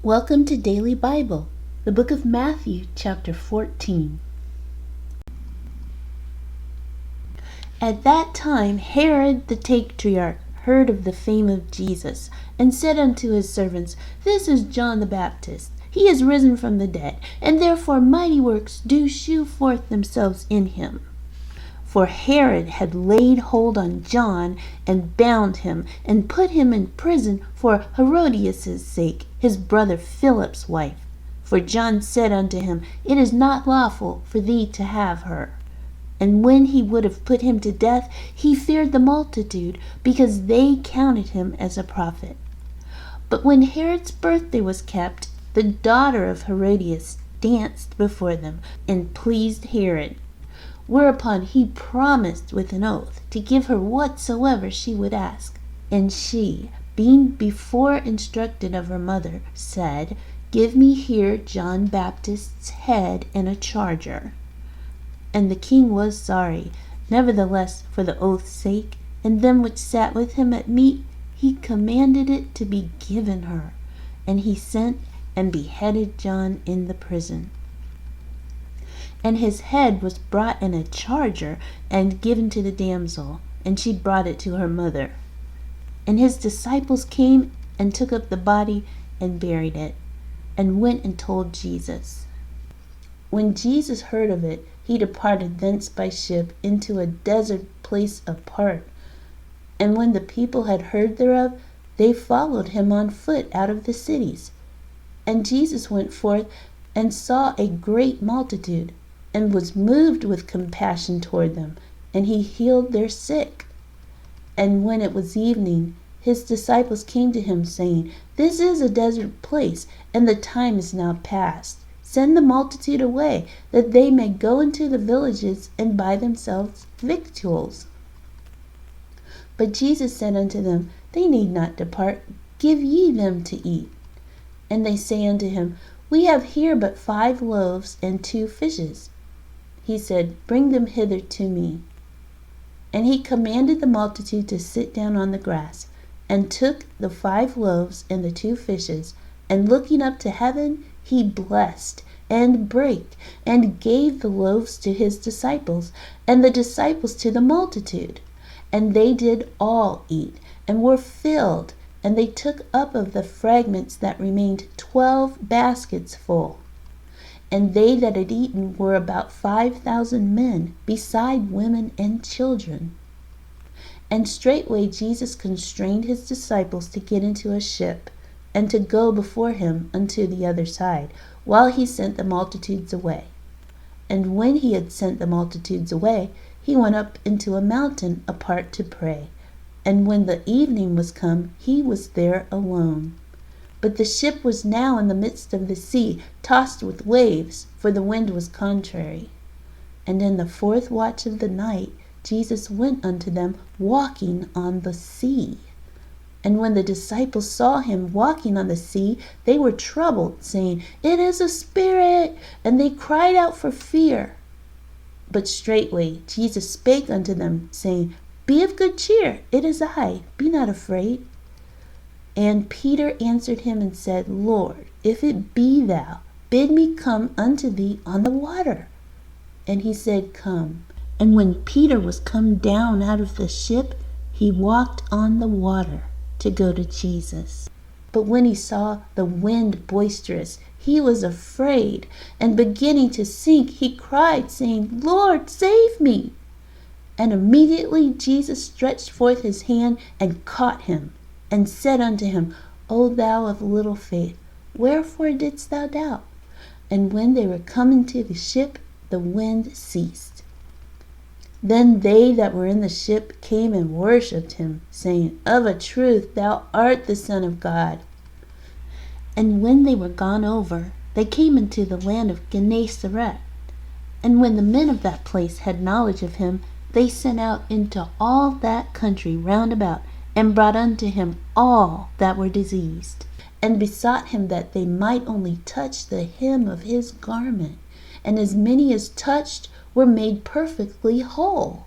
Welcome to Daily Bible, the book of Matthew, chapter 14. At that time Herod the Tetrarch heard of the fame of Jesus, and said unto his servants, This is John the Baptist. He is risen from the dead, and therefore mighty works do shew forth themselves in him. For Herod had laid hold on John, and bound him, and put him in prison for Herodias' sake, his brother Philip's wife. For John said unto him, It is not lawful for thee to have her. And when he would have put him to death, he feared the multitude, because they counted him as a prophet. But when Herod's birthday was kept, the daughter of Herodias danced before them, and pleased Herod. Whereupon he promised with an oath to give her whatsoever she would ask. And she, being before instructed of her mother, said, Give me here John Baptist's head in a charger. And the king was sorry. Nevertheless, for the oath's sake, and them which sat with him at meat, he commanded it to be given her. And he sent and beheaded John in the prison. And his head was brought in a charger, and given to the damsel, and she brought it to her mother. And his disciples came and took up the body and buried it, and went and told Jesus. When Jesus heard of it, he departed thence by ship into a desert place apart. And when the people had heard thereof, they followed him on foot out of the cities. And Jesus went forth and saw a great multitude, and was moved with compassion toward them, and he healed their sick. And when it was evening, his disciples came to him, saying, This is a desert place, and the time is now past. Send the multitude away, that they may go into the villages and buy themselves victuals. But Jesus said unto them, They need not depart, give ye them to eat. And they say unto him, We have here but 5 loaves and 2 fishes. He said, Bring them hither to me. And he commanded the multitude to sit down on the grass, and took the 5 loaves and the 2 fishes, and looking up to heaven, he blessed, and brake, and gave the loaves to his disciples, and the disciples to the multitude. And they did all eat, and were filled, and they took up of the fragments that remained 12 baskets full. And they that had eaten were about 5,000 men, beside women and children. And straightway Jesus constrained his disciples to get into a ship, and to go before him unto the other side, while he sent the multitudes away. And when he had sent the multitudes away, he went up into a mountain apart to pray. And when the evening was come, he was there alone. But the ship was now in the midst of the sea, tossed with waves, for the wind was contrary. And in the 4th watch of the night, Jesus went unto them, walking on the sea. And when the disciples saw him walking on the sea, they were troubled, saying, It is a spirit! And they cried out for fear. But straightway Jesus spake unto them, saying, Be of good cheer, it is I, be not afraid. And Peter answered him and said, Lord, if it be thou, bid me come unto thee on the water. And he said, Come. And when Peter was come down out of the ship, he walked on the water to go to Jesus. But when he saw the wind boisterous, he was afraid, and beginning to sink, he cried, saying, Lord, save me. And immediately Jesus stretched forth his hand and caught him, and said unto him, O thou of little faith, wherefore didst thou doubt? And when they were come into the ship, the wind ceased. Then they that were in the ship came and worshipped him, saying, Of a truth thou art the Son of God. And when they were gone over, they came into the land of Gennesaret. And when the men of that place had knowledge of him, they sent out into all that country round about, and brought unto him all that were diseased, and besought him that they might only touch the hem of his garment. And as many as touched were made perfectly whole.